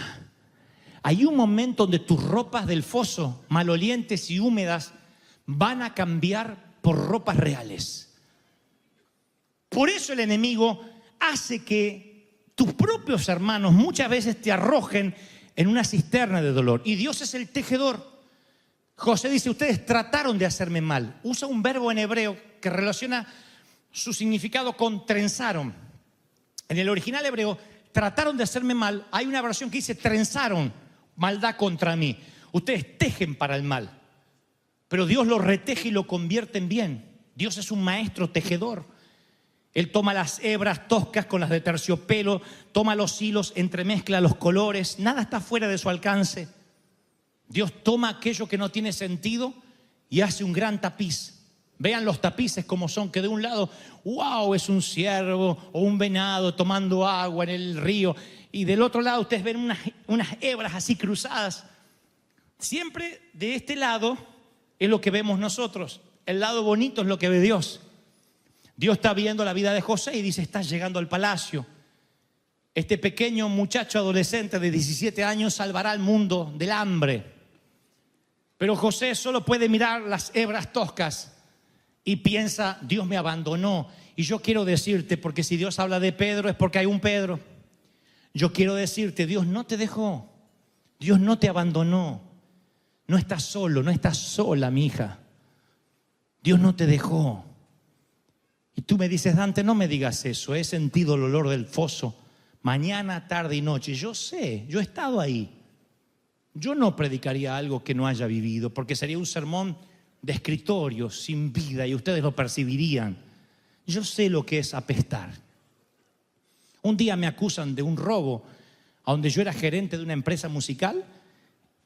Hay un momento donde tus ropas del foso, malolientes y húmedas, van a cambiar por ropas reales. Por eso el enemigo hace que tus propios hermanos muchas veces te arrojen en una cisterna de dolor. Y Dios es el tejedor. José dice, ustedes trataron de hacerme mal. Usa un verbo en hebreo que relaciona su significado con trenzaron. En el original hebreo, trataron de hacerme mal. Hay una versión que dice, trenzaron maldad contra mí. Ustedes tejen para el mal, pero Dios lo reteje y lo convierte en bien. Dios es un maestro tejedor. Él toma las hebras toscas con las de terciopelo, toma los hilos, entremezcla los colores. Nada está fuera de su alcance. Dios toma aquello que no tiene sentido y hace un gran tapiz. Vean los tapices como son, que de un lado, wow, es un ciervo o un venado tomando agua en el río. Y del otro lado ustedes ven unas hebras así cruzadas. Siempre de este lado es lo que vemos nosotros. El lado bonito es lo que ve Dios. Dios está viendo la vida de José y dice, estás llegando al palacio. Este pequeño muchacho adolescente de 17 años salvará al mundo del hambre. Pero José solo puede mirar las hebras toscas y piensa, Dios me abandonó. Y yo quiero decirte, porque si Dios habla de Pedro es porque hay un Pedro. Yo quiero decirte, Dios no te dejó. Dios no te abandonó. No estás solo, no estás sola, mi hija. Dios no te dejó. Y tú me dices, Dante, no me digas eso. He sentido el olor del foso mañana, tarde y noche. Yo sé, yo he estado ahí. Yo no predicaría algo que no haya vivido, porque sería un sermón de escritorio, sin vida, y ustedes lo percibirían. Yo sé lo que es apestar. Un día me acusan de un robo a donde yo era gerente de una empresa musical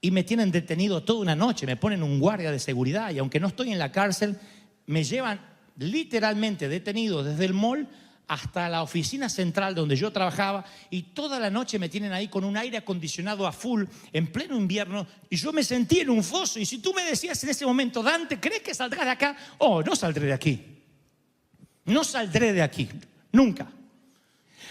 y me tienen detenido toda una noche, me ponen un guardia de seguridad y aunque no estoy en la cárcel, me llevan literalmente detenido desde el mall hasta la oficina central donde yo trabajaba y toda la noche me tienen ahí con un aire acondicionado a full en pleno invierno y yo me sentí en un foso. Y si tú me decías en ese momento, Dante, ¿crees que saldrás de acá? Oh, no saldré de aquí. No saldré de aquí, nunca.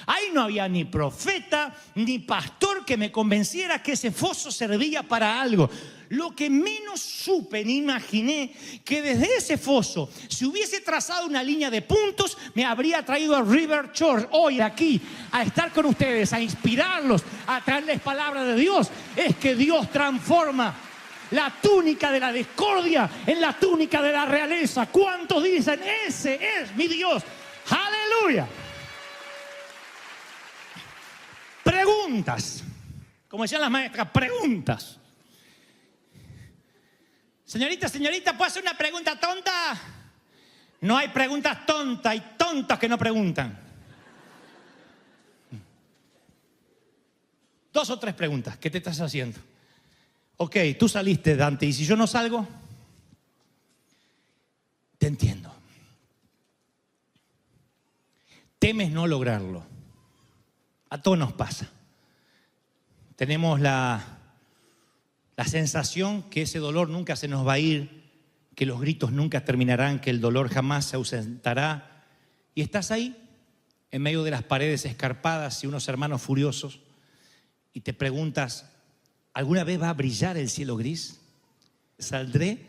Ahí no había ni profeta ni pastor que me convenciera que ese foso servía para algo. Lo que menos supe ni imaginé que desde ese foso, si hubiese trazado una línea de puntos, me habría traído a River Church hoy aquí a estar con ustedes, a inspirarlos, a traerles palabra de Dios. Es que Dios transforma la túnica de la discordia en la túnica de la realeza. ¿Cuántos dicen, ese es mi Dios? ¡Aleluya! Preguntas. Como decían las maestras, preguntas. Señorita, ¿puedo hacer una pregunta tonta? No hay preguntas tontas, hay tontos que no preguntan. 2 o 3 preguntas. ¿Qué te estás haciendo? Ok, tú saliste, Dante, ¿y si yo no salgo? Te entiendo. Temes no lograrlo. A todos nos pasa. Tenemos la sensación que ese dolor nunca se nos va a ir, que los gritos nunca terminarán, que el dolor jamás se ausentará. Y estás ahí, en medio de las paredes escarpadas y unos hermanos furiosos, y te preguntas, ¿alguna vez va a brillar el cielo gris? ¿Saldré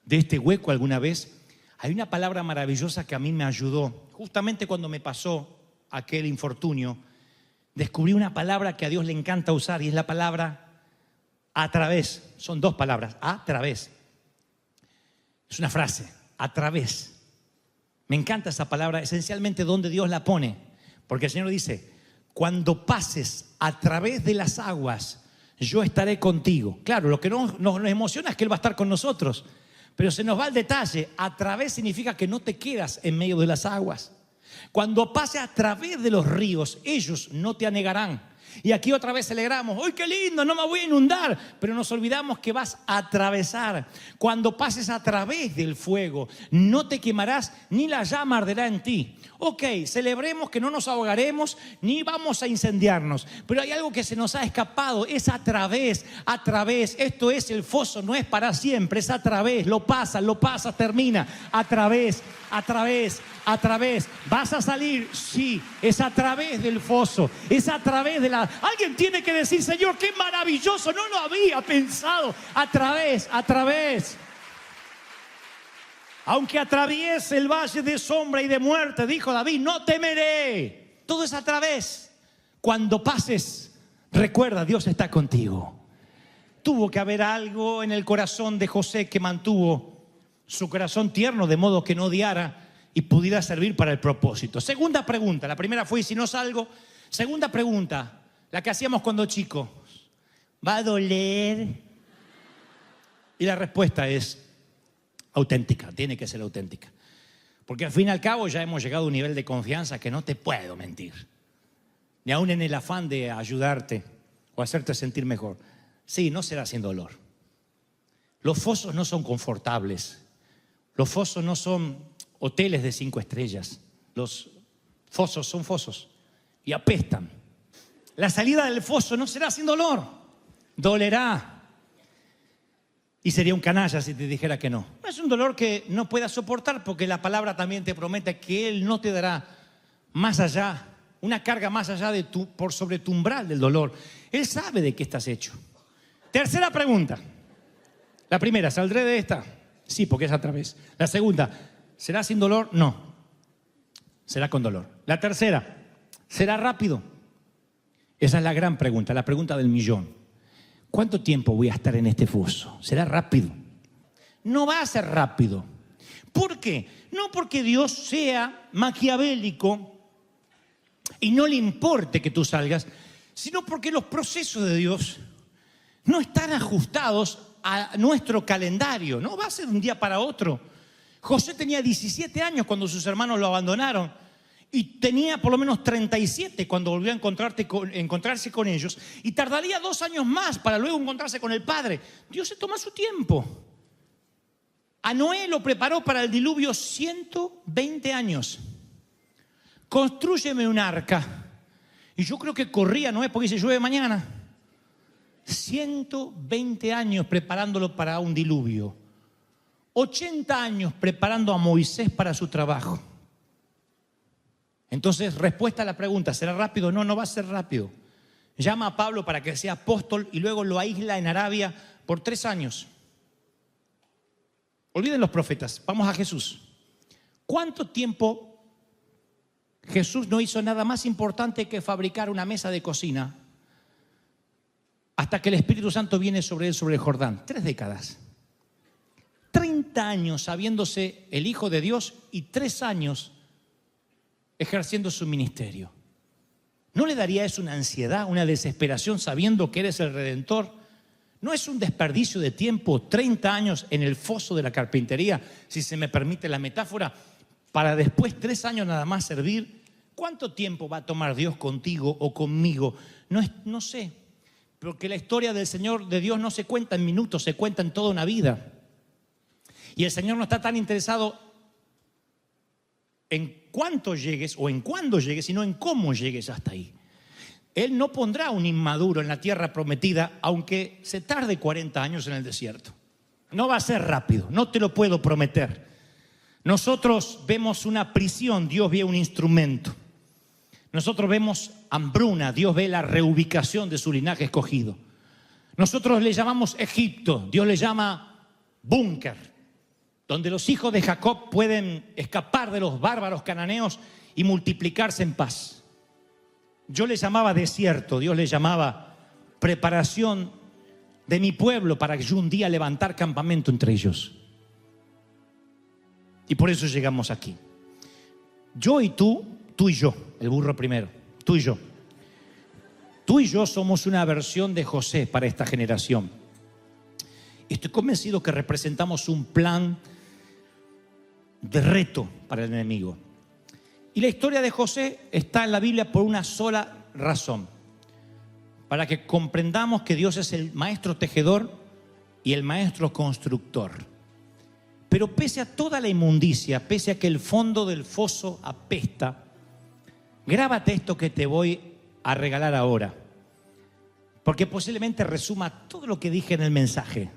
de este hueco alguna vez? Hay una palabra maravillosa que a mí me ayudó. Justamente cuando me pasó aquel infortunio, descubrí una palabra que a Dios le encanta usar y es la palabra a través. Son 2 palabras, a través. Es una frase, a través. Me encanta esa palabra, esencialmente donde Dios la pone. Porque el Señor dice, cuando pases a través de las aguas, yo estaré contigo. Claro, lo que nos emociona es que Él va a estar con nosotros. Pero se nos va el detalle, a través significa que no te quedas en medio de las aguas. Cuando pases a través de los ríos, ellos no te anegarán. Y aquí otra vez celebramos, ¡ay, qué lindo! No me voy a inundar. Pero nos olvidamos que vas a atravesar. Cuando pases a través del fuego, no te quemarás ni la llama arderá en ti. Ok, celebremos que no nos ahogaremos ni vamos a incendiarnos. Pero hay algo que se nos ha escapado, es a través. Esto es el foso, no es para siempre, es a través. Lo pasas, termina. A través. ¿Vas a salir? Sí, es a través del foso, es a través de la... Alguien tiene que decir, Señor, qué maravilloso, no lo había pensado. A través. Aunque atraviese el valle de sombra y de muerte, dijo David, no temeré. Todo es a través. Cuando pases, recuerda, Dios está contigo. Tuvo que haber algo en el corazón de José que mantuvo su corazón tierno, de modo que no odiara y pudiera servir para el propósito. Segunda pregunta, la primera fue, ¿y si no salgo? Segunda pregunta, la que hacíamos cuando chicos, ¿va a doler? Y la respuesta es auténtica, tiene que ser auténtica. Porque al fin y al cabo ya hemos llegado a un nivel de confianza que no te puedo mentir. Ni aún en el afán de ayudarte o hacerte sentir mejor. Sí, no será sin dolor. Los fosos no son confortables. Los fosos no son hoteles de 5 estrellas. Los fosos son fosos y apestan. La salida del foso no será sin dolor. Dolerá. Y sería un canalla si te dijera que no. No es un dolor que no puedas soportar, porque la palabra también te promete que Él no te dará más allá, una carga más allá de por sobre tu umbral del dolor. Él sabe de qué estás hecho. Tercera pregunta. La primera, ¿saldré de esta? Sí, porque es a través. La segunda, ¿será sin dolor? No. Será con dolor. La tercera, ¿será rápido? Esa es la gran pregunta, la pregunta del millón. ¿Cuánto tiempo voy a estar en este foso? ¿Será rápido? No va a ser rápido. ¿Por qué? No porque Dios sea maquiavélico y no le importe que tú salgas, sino porque los procesos de Dios no están ajustados a nuestro calendario. No va a ser de un día para otro. José tenía 17 años cuando sus hermanos lo abandonaron. Y tenía por lo menos 37 cuando volvió a encontrarse con ellos. Y tardaría 2 años más para luego encontrarse con el padre. Dios se toma su tiempo. A Noé lo preparó para el diluvio 120 años. Constrúyeme un arca. Y yo creo que corría Noé porque dice, llueve mañana. 120 años preparándolo para un diluvio. 80 años preparando a Moisés para su trabajo. Entonces, respuesta a la pregunta, ¿será rápido? No, no va a ser rápido. Llama a Pablo para que sea apóstol y luego lo aísla en Arabia por 3 años. Olviden los profetas, vamos a Jesús. ¿Cuánto tiempo Jesús no hizo nada más importante que fabricar una mesa de cocina hasta que el Espíritu Santo viene sobre él, sobre el Jordán? 3 décadas. 30 años sabiéndose el Hijo de Dios y 3 años ejerciendo su ministerio. ¿No le daría eso una ansiedad, una desesperación sabiendo que eres el Redentor? ¿No es un desperdicio de tiempo 30 años en el foso de la carpintería, si se me permite la metáfora, para después 3 años nada más servir? ¿Cuánto tiempo va a tomar Dios contigo o conmigo? No sé, porque la historia del Señor, de Dios, no se cuenta en minutos, se cuenta en toda una vida. Y el Señor no está tan interesado en cuánto llegues o en cuándo llegues, sino en cómo llegues hasta ahí. Él no pondrá un inmaduro en la tierra prometida, aunque se tarde 40 años en el desierto. No va a ser rápido, no te lo puedo prometer. Nosotros vemos una prisión, Dios ve un instrumento. Nosotros vemos hambruna, Dios ve la reubicación de su linaje escogido. Nosotros le llamamos Egipto, Dios le llama búnker, donde los hijos de Jacob pueden escapar de los bárbaros cananeos y multiplicarse en paz. Yo le llamaba desierto, Dios le llamaba preparación de mi pueblo para que yo un día levantar campamento entre ellos. Y por eso llegamos aquí. Yo y tú y yo, el burro primero, tú y yo. Tú y yo somos una versión de José para esta generación. Estoy convencido que representamos un plan de reto para el enemigo. Y la historia de José está en la Biblia por una sola razón. para que comprendamos que Dios es el maestro tejedor y el maestro constructor. Pero pese a toda la inmundicia, pese a que el fondo del foso apesta, grábate esto que te voy a regalar ahora, porque posiblemente resuma todo lo que dije en el mensaje.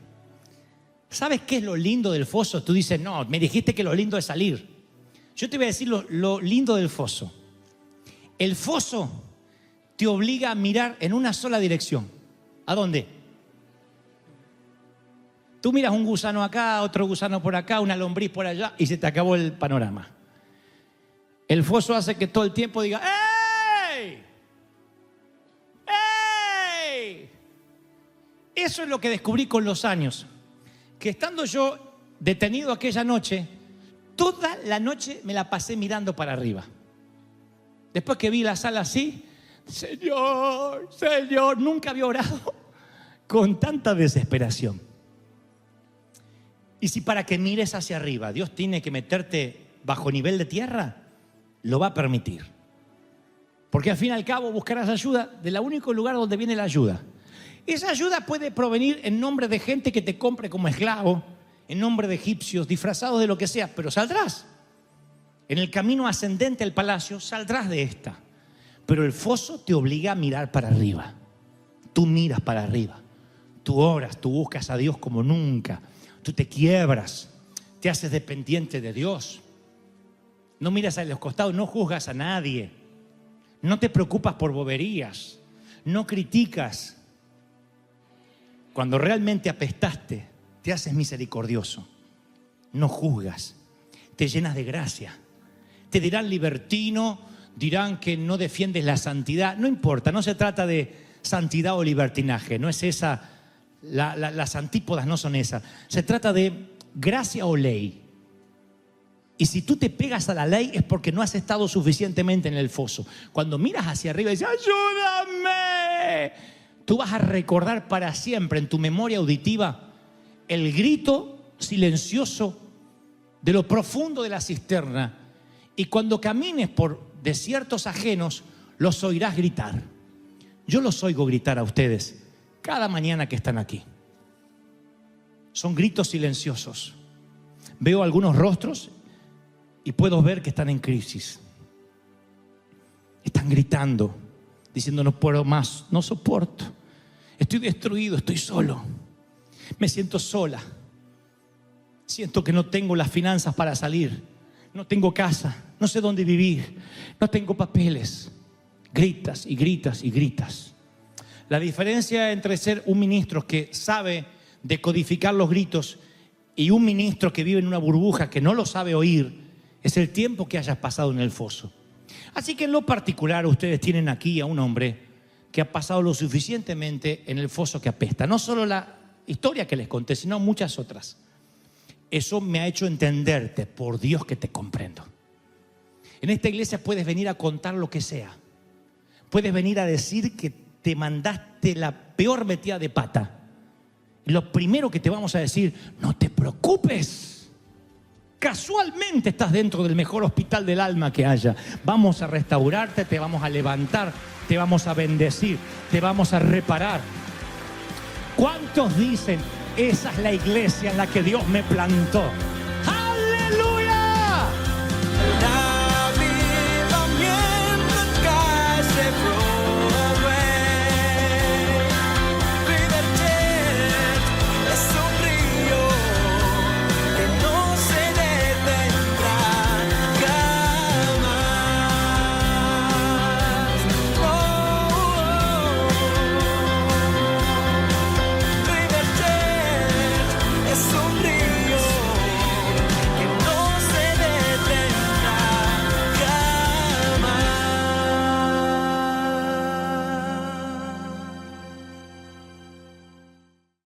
¿Sabes qué es lo lindo del foso? Tú dices, no, me dijiste que lo lindo es salir. Yo te voy a decir lo lindo del foso. El foso te obliga a mirar en una sola dirección. ¿A dónde? Tú miras un gusano acá, otro gusano por acá, una lombriz por allá y se te acabó el panorama. El foso hace que todo el tiempo diga, ¡ey! ¡Ey! Eso es lo que descubrí con los años. Que estando yo detenido aquella noche, toda la noche me la pasé mirando para arriba. Después que vi la sala así, Señor, Señor, nunca había orado con tanta desesperación. Y si para que mires hacia arriba Dios tiene que meterte bajo nivel de tierra, lo va a permitir. Porque al fin y al cabo buscarás ayuda del único lugar donde viene la ayuda. Esa ayuda puede provenir en nombre de gente que te compre como esclavo, en nombre de egipcios, disfrazados de lo que sea, pero saldrás. En el camino ascendente al palacio saldrás de esta. Pero el foso te obliga a mirar para arriba. Tú miras para arriba. Tú oras, tú buscas a Dios como nunca. Tú te quiebras, te haces dependiente de Dios. No miras a los costados, no juzgas a nadie. No te preocupas por boberías. No criticas. Cuando realmente apestaste, te haces misericordioso. No juzgas. Te llenas de gracia. Te dirán libertino, dirán que no defiendes la santidad. No importa, no se trata de santidad o libertinaje. No es esa, las antípodas no son esas. Se trata de gracia o ley. Y si tú te pegas a la ley es porque no has estado suficientemente en el foso. Cuando miras hacia arriba y dices, ¡ayúdame!, tú vas a recordar para siempre en tu memoria auditiva el grito silencioso de lo profundo de la cisterna. Y cuando camines por desiertos ajenos, los oirás gritar. Yo los oigo gritar a ustedes cada mañana que están aquí. Son gritos silenciosos. Veo algunos rostros y puedo ver que están en crisis. Están gritando, diciendo, no puedo más, no soporto. Estoy destruido, estoy solo. Me siento sola. Siento que no tengo las finanzas para salir. No tengo casa, no sé dónde vivir, no tengo papeles. Gritas y gritas y gritas. La diferencia entre ser un ministro que sabe decodificar los gritos y un ministro que vive en una burbuja que no lo sabe oír es el tiempo que hayas pasado en el foso. Así que en lo particular ustedes tienen aquí a un hombre que ha pasado lo suficientemente en el foso que apesta. No solo la historia que les conté, sino muchas otras. Eso me ha hecho entenderte, por Dios que te comprendo. En esta iglesia puedes venir a contar lo que sea. Puedes venir a decir que te mandaste la peor metida de pata. Y lo primero que te vamos a decir, no te preocupes. Casualmente estás dentro del mejor hospital del alma que haya. Vamos a restaurarte, te vamos a levantar, te vamos a bendecir, te vamos a reparar. ¿Cuántos dicen, esa es la iglesia en la que Dios me plantó?